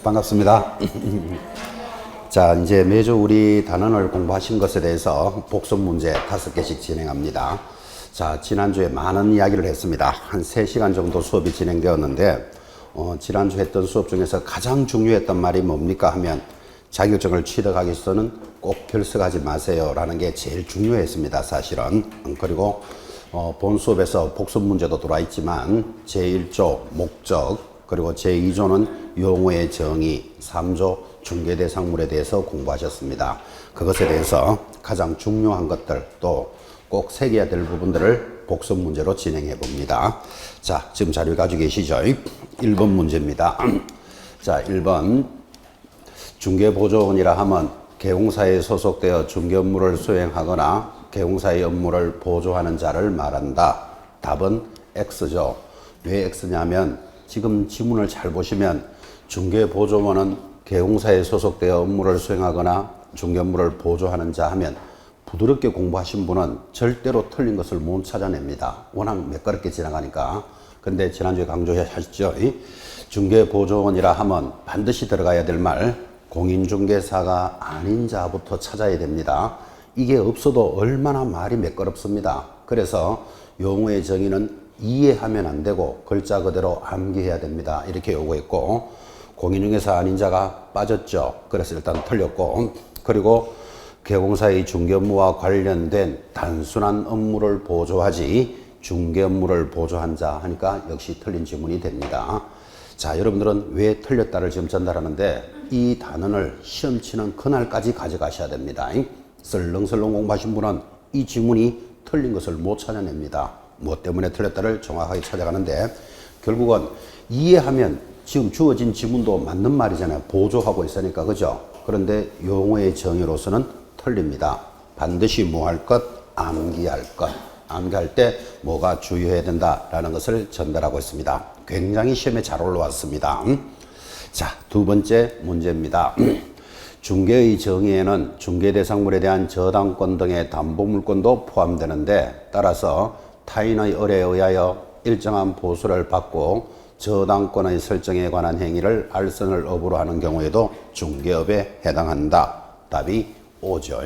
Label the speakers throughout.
Speaker 1: 반갑습니다. 자, 이제 매주 우리 단원을 공부하신 것에 대해서 복습 문제 5개씩 진행합니다. 자, 지난주에 많은 이야기를 했습니다. 한 3시간 정도 수업이 진행되었는데, 지난주 했던 수업 중에서 가장 중요했던 말이 뭡니까 하면 자격증을 취득하기 위해서는 꼭 결석하지 마세요 라는 게 제일 중요했습니다, 사실은. 그리고 본 수업에서 복습 문제도 들어와 있지만 제1조 목적, 그리고 제2조는 용어의 정의, 3조 중개대상물에 대해서 공부하셨습니다. 그것에 대해서 가장 중요한 것들, 또 꼭 새겨야 될 부분들을 복습 문제로 진행해 봅니다. 자, 지금 자료 가지고 계시죠? 1번 문제입니다. 자, 1번. 중개보조원이라 하면 개공사에 소속되어 중개 업무를 수행하거나 개공사의 업무를 보조하는 자를 말한다. 답은 X죠. 왜 X냐면 지금 지문을 잘 보시면 중개보조원은 개공사에 소속되어 업무를 수행하거나 중개 업무를 보조하는 자 하면 부드럽게 공부하신 분은 절대로 틀린 것을 못 찾아냅니다. 워낙 매끄럽게 지나가니까. 근데 지난주에 강조하셨죠. 중개보조원이라 하면 반드시 들어가야 될 말, 공인중개사가 아닌 자부터 찾아야 됩니다. 이게 없어도 얼마나 말이 매끄럽습니다. 그래서 용어의 정의는 이해하면 안 되고 글자 그대로 암기해야 됩니다. 이렇게 요구했고, 공인중개사 아닌 자가 빠졌죠. 그래서 일단 틀렸고, 그리고 개공사의 중개 업무와 관련된 단순한 업무를 보조하지 중개 업무를 보조한 자 하니까 역시 틀린 지문이 됩니다. 자, 여러분들은 왜 틀렸다를 지금 전달하는데 이 단원을 시험 치는 그날까지 가져가셔야 됩니다. 설렁설렁 공부하신 분은 이 지문이 틀린 것을 못 찾아냅니다. 뭐 때문에 틀렸다를 정확하게 찾아가는데 결국은 이해하면 지금 주어진 지문도 맞는 말이잖아요. 보조하고 있으니까, 그죠? 그런데 용어의 정의로서는 틀립니다. 반드시 뭐 할 것? 암기할 것. 암기할 때 뭐가 주의해야 된다라는 것을 전달하고 있습니다. 굉장히 시험에 잘 올라왔습니다. 자, 두 번째 문제입니다. 중개의 정의에는 중개대상물에 대한 저당권 등의 담보물권도 포함되는데, 따라서 타인의 의뢰에 의하여 일정한 보수를 받고 저당권의 설정에 관한 행위를 알선을 업으로 하는 경우에도 중개업에 해당한다. 답이 O죠.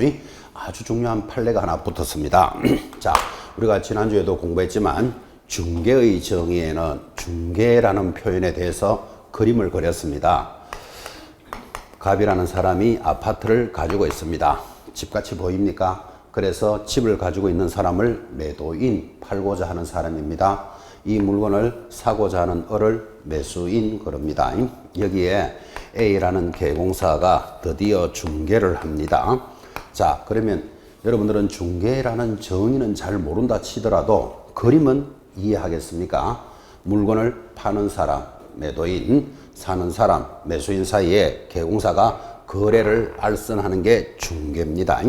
Speaker 1: 아주 중요한 판례가 하나 붙었습니다. 자, 우리가 지난주에도 공부했지만 중개의 정의에는 중개라는 표현에 대해서 그림을 그렸습니다. 갑이라는 사람이 아파트를 가지고 있습니다. 집같이 보입니까? 그래서 집을 가지고 있는 사람을 매도인, 팔고자 하는 사람입니다. 이 물건을 사고자 하는 을을 매수인 그럽니다. 여기에 A라는 개공사가 드디어 중개를 합니다. 자, 그러면 여러분들은 중개라는 정의는 잘 모른다 치더라도 그림은 이해하겠습니까? 물건을 파는 사람, 매도인, 사는 사람, 매수인 사이에 개공사가 거래를 알선하는 게 중개입니다.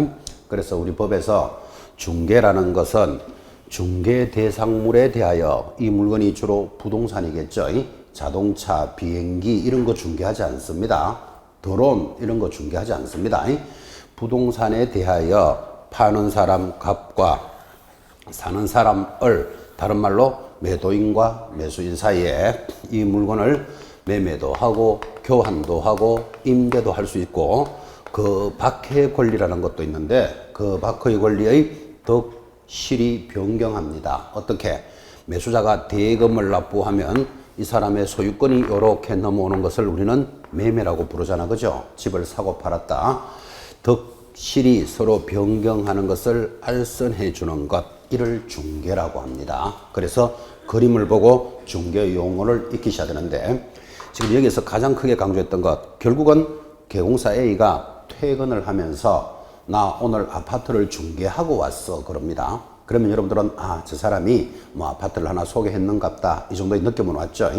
Speaker 1: 그래서 우리 법에서 중개라는 것은 중개 대상물에 대하여, 이 물건이 주로 부동산이겠죠. 자동차, 비행기 이런 거 중개하지 않습니다. 드론 이런 거 중개하지 않습니다. 부동산에 대하여 파는 사람 갑과 사는 사람 을, 다른 말로 매도인과 매수인 사이에 이 물건을 매매도 하고 교환도 하고 임대도 할 수 있고, 그 밖의 권리라는 것도 있는데 그 밖의 권리의 덕실이 변경합니다. 어떻게? 매수자가 대금을 납부하면 이 사람의 소유권이 이렇게 넘어오는 것을 우리는 매매라고 부르잖아, 그죠? 집을 사고 팔았다. 덕실이 서로 변경하는 것을 알선해 주는 것, 이를 중개라고 합니다. 그래서 그림을 보고 중개 용어를 익히셔야 되는데, 지금 여기서 가장 크게 강조했던 것, 결국은 개공사 A가 퇴근을 하면서 나 오늘 아파트를 중개하고 왔어 그럽니다. 그러면 여러분들은 저 사람이 뭐 아파트를 하나 소개했는갑다, 이 정도의 느낌은 왔죠.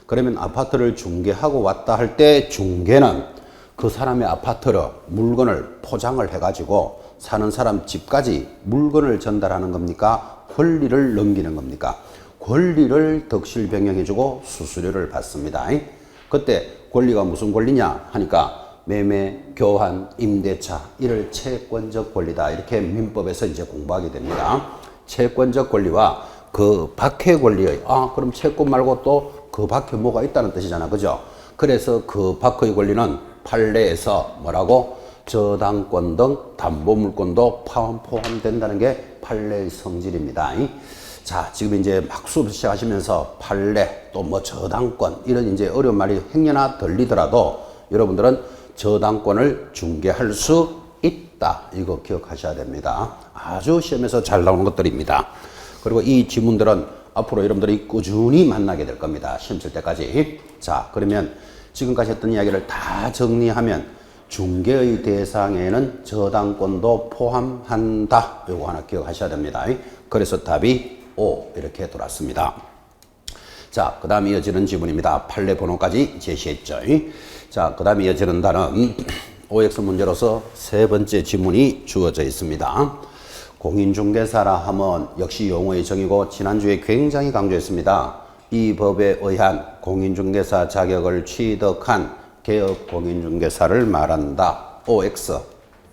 Speaker 1: 그러면 아파트를 중개하고 왔다 할 때 중개는 그 사람의 아파트를, 물건을 포장을 해가지고 사는 사람 집까지 물건을 전달하는 겁니까? 권리를 넘기는 겁니까? 권리를 덕실 변경해주고 수수료를 받습니다. 그때 권리가 무슨 권리냐 하니까 매매, 교환, 임대차, 이를 채권적 권리다. 이렇게 민법에서 이제 공부하게 됩니다. 채권적 권리와 그 밖의 권리의, 그럼 채권 말고 또 그 밖에 뭐가 있다는 뜻이잖아. 그죠? 그래서 그 밖의 권리는 판례에서 뭐라고? 저당권 등 담보물권도 포함된다는 게 판례의 성질입니다. 자, 지금 이제 막 수업 시작하시면서 판례 또 뭐 저당권 이런 이제 어려운 말이 행여나 들리더라도 여러분들은 저당권을 중개할 수 있다. 이거 기억하셔야 됩니다. 아주 시험에서 잘 나오는 것들입니다. 그리고 이 지문들은 앞으로 여러분들이 꾸준히 만나게 될 겁니다. 시험 칠 때까지. 자, 그러면 지금까지 했던 이야기를 다 정리하면 중개의 대상에는 저당권도 포함한다. 이거 하나 기억하셔야 됩니다. 그래서 답이 O 이렇게 돌았습니다. 자, 그 다음 이어지는 지문입니다. 판례 번호까지 제시했죠. 자, 그 다음 이어지는 단은 OX 문제로서 세 번째 지문이 주어져 있습니다. 공인중개사라 하면 역시 용어의 정의고 지난주에 굉장히 강조했습니다. 이 법에 의한 공인중개사 자격을 취득한 개업 공인중개사를 말한다. OX,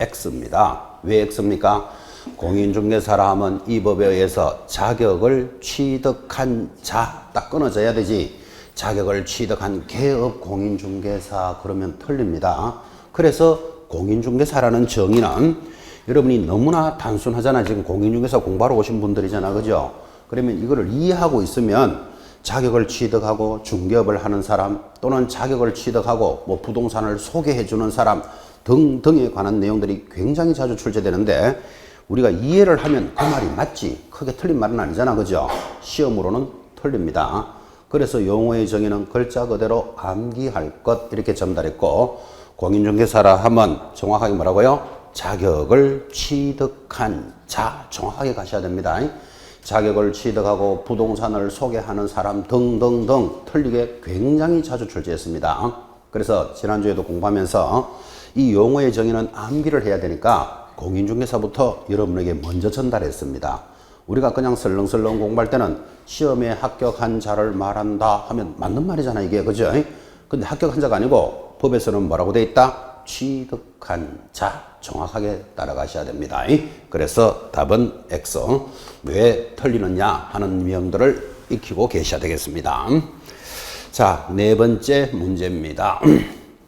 Speaker 1: X입니다. 왜 X입니까? 공인중개사라 하면 이 법에 의해서 자격을 취득한 자, 딱 끊어져야 되지. 자격을 취득한 개업 공인중개사 그러면 틀립니다. 그래서 공인중개사라는 정의는 여러분이 너무나 단순하잖아. 지금 공인중개사 공부하러 오신 분들이잖아. 그죠? 그러면 이거를 이해하고 있으면 자격을 취득하고 중개업을 하는 사람 또는 자격을 취득하고 뭐 부동산을 소개해 주는 사람 등등에 관한 내용들이 굉장히 자주 출제되는데 우리가 이해를 하면 그 말이 맞지. 크게 틀린 말은 아니잖아. 그죠? 시험으로는 틀립니다. 그래서 용어의 정의는 글자 그대로 암기할 것 이렇게 전달했고 공인중개사라 하면 정확하게 뭐라고요? 자격을 취득한 자 정확하게 가셔야 됩니다. 자격을 취득하고 부동산을 소개하는 사람 등등등 틀리게 굉장히 자주 출제했습니다. 그래서 지난주에도 공부하면서 이 용어의 정의는 암기를 해야 되니까 공인중개사부터 여러분에게 먼저 전달했습니다. 우리가 그냥 설렁설렁 공부할 때는 시험에 합격한 자를 말한다 하면 맞는 말이잖아 이게. 그죠? 근데 합격한 자가 아니고 법에서는 뭐라고 돼 있다? 취득한 자 정확하게 따라가셔야 됩니다. 그래서 답은 X. 왜 틀리느냐 하는 명들을 익히고 계셔야 되겠습니다. 자, 네 번째 문제입니다.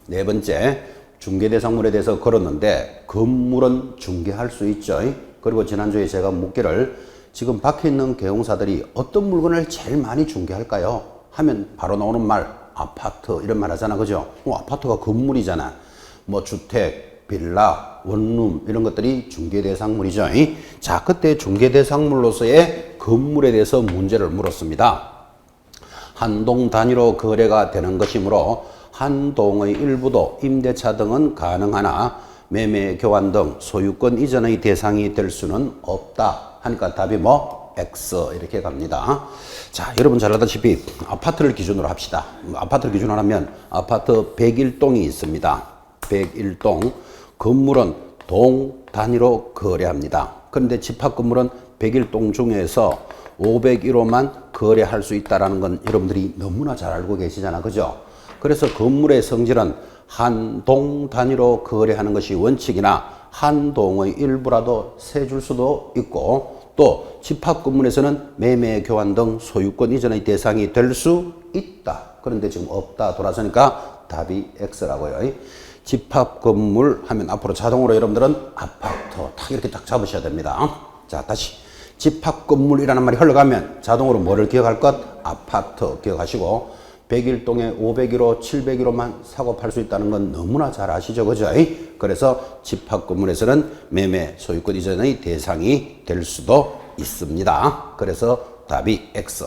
Speaker 1: 네 번째, 중개대상물에 대해서 걸었는데 건물은 중개할 수 있죠. 그리고 지난주에 제가 묻기를 지금 밖에 있는 개공사들이 어떤 물건을 제일 많이 중개할까요? 하면 바로 나오는 말 아파트 이런 말 하잖아. 그죠? 아파트가 건물이잖아. 뭐 주택, 빌라, 원룸 이런 것들이 중개대상물이죠. 자, 그때 중개대상물로서의 건물에 대해서 문제를 물었습니다. 한 동 단위로 거래가 되는 것이므로 한 동의 일부도 임대차 등은 가능하나 매매, 교환 등 소유권 이전의 대상이 될 수는 없다 하니까 답이 뭐? X 이렇게 갑니다. 자, 여러분 잘 알다시피 아파트를 기준으로 합시다. 아파트를 기준으로 하면 아파트 101동이 있습니다. 101동 건물은 동 단위로 거래합니다. 그런데 집합 건물은 101동 중에서 501호만 거래할 수 있다는 건 여러분들이 너무나 잘 알고 계시잖아. 그죠? 그래서 건물의 성질은 한 동 단위로 거래하는 것이 원칙이나 한 동의 일부라도 세줄 수도 있고 또 집합 건물에서는 매매, 교환 등 소유권 이전의 대상이 될 수 있다. 그런데 지금 없다 돌아서니까 답이 X라고요. 집합 건물 하면 앞으로 자동으로 여러분들은 아파트 딱 이렇게 딱 잡으셔야 됩니다. 자, 다시 집합 건물이라는 말이 흘러가면 자동으로 뭐를 기억할 것? 아파트 기억하시고 101동에 501호, 701호만 사고 팔 수 있다는 건 너무나 잘 아시죠? 그죠? 그래서 집합 건물에서는 매매, 소유권 이전의 대상이 될 수도 있습니다. 그래서 답이 X.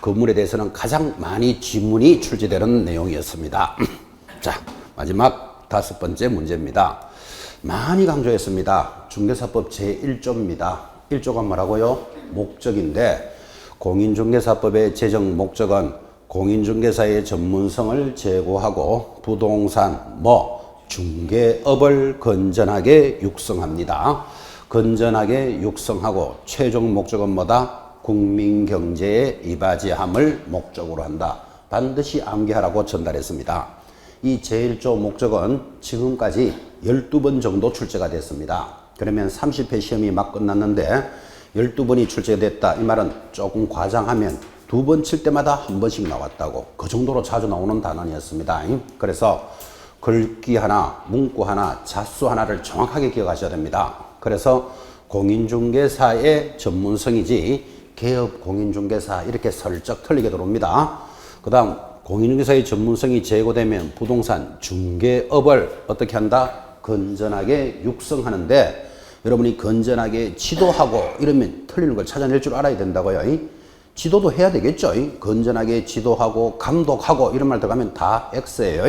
Speaker 1: 건물에 대해서는 가장 많이 지문이 출제되는 내용이었습니다. 자, 마지막 다섯 번째 문제입니다. 많이 강조했습니다. 중개사법 제1조입니다. 1조가 뭐라고요? 목적인데 공인중개사법의 제정 목적은 공인중개사의 전문성을 제고하고 부동산, 중개업을 건전하게 육성합니다. 건전하게 육성하고 최종 목적은 뭐다? 국민경제에 이바지함을 목적으로 한다. 반드시 암기하라고 전달했습니다. 이 제1조 목적은 지금까지 12번 정도 출제가 됐습니다. 그러면 30회 시험이 막 끝났는데 12번이 출제됐다. 이 말은 조금 과장하면 두 번 칠 때마다 한 번씩 나왔다고. 그 정도로 자주 나오는 단원이었습니다. 그래서 글귀 하나, 문구 하나, 자수 하나를 정확하게 기억하셔야 됩니다. 그래서 공인중개사의 전문성이지 개업 공인중개사 이렇게 슬쩍 틀리게 들어옵니다. 그 다음 공인중개사의 전문성이 제고되면 부동산 중개업을 어떻게 한다? 건전하게 육성하는데 여러분이 건전하게 지도하고 이러면 틀리는 걸 찾아낼 줄 알아야 된다고요. 지도도 해야 되겠죠. 건전하게 지도하고 감독하고 이런 말 들어가면 다 X예요.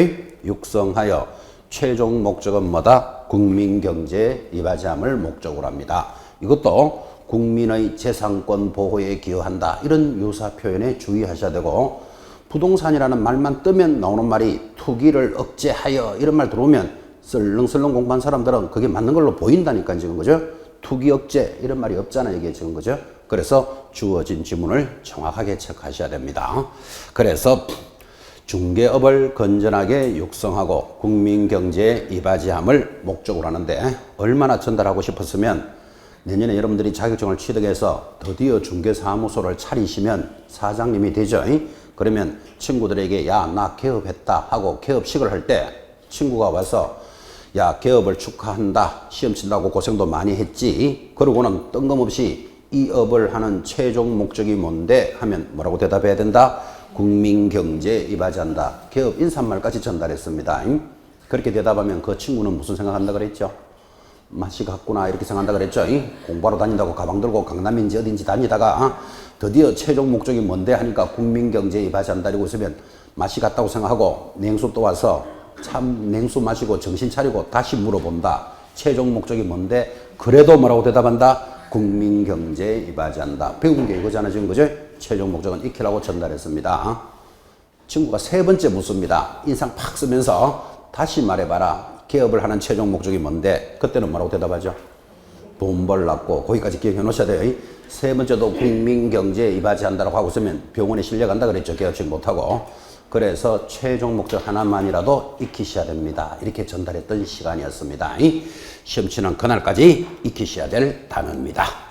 Speaker 1: 육성하여 최종 목적은 뭐다? 국민경제에 이바지함을 목적으로 합니다. 이것도 국민의 재산권 보호에 기여한다. 이런 유사 표현에 주의하셔야 되고 부동산이라는 말만 뜨면 나오는 말이 투기를 억제하여 이런 말 들어오면 설렁설렁 공부한 사람들은 그게 맞는 걸로 보인다니까 지금 그죠? 투기 억제 이런 말이 없잖아요 이게 지금 그죠? 그래서 주어진 지문을 정확하게 체크하셔야 됩니다. 그래서 중개업을 건전하게 육성하고 국민경제에 이바지함을 목적으로 하는데 얼마나 전달하고 싶었으면 내년에 여러분들이 자격증을 취득해서 드디어 중개사무소를 차리시면 사장님이 되죠. 그러면 친구들에게 야, 나 개업했다 하고 개업식을 할 때 친구가 와서 야, 개업을 축하한다. 시험 친다고 고생도 많이 했지. 그러고는 뜬금없이 이 업을 하는 최종 목적이 뭔데? 하면 뭐라고 대답해야 된다? 국민경제에 이바지한다. 개업 인사말까지 전달했습니다. 그렇게 대답하면 그 친구는 무슨 생각한다 그랬죠? 맛이 갔구나 이렇게 생각한다 그랬죠. 공부하러 다닌다고 가방 들고 강남인지 어딘지 다니다가 드디어 최종 목적이 뭔데 하니까 국민경제에 이바지한다 이러고 있으면 맛이 갔다고 생각하고 냉수 또 와서 참 냉수 마시고 정신 차리고 다시 물어본다. 최종 목적이 뭔데? 그래도 뭐라고 대답한다? 국민경제에 이바지한다. 배운 게 이거잖아 지금 그죠? 최종 목적은 익히라고 전달했습니다. 친구가 세 번째 묻습니다. 인상 팍 쓰면서 다시 말해봐라. 개업을 하는 최종 목적이 뭔데? 그때는 뭐라고 대답하죠? 돈 벌라고. 거기까지 기억해 놓으셔야 돼요. 세 번째도 국민경제에 이바지한다라고 하고 있으면 병원에 실려간다 그랬죠. 개업식 못하고. 그래서 최종 목적 하나만이라도 익히셔야 됩니다. 이렇게 전달했던 시간이었습니다. 시험 치는 그날까지 익히셔야 될 단어입니다.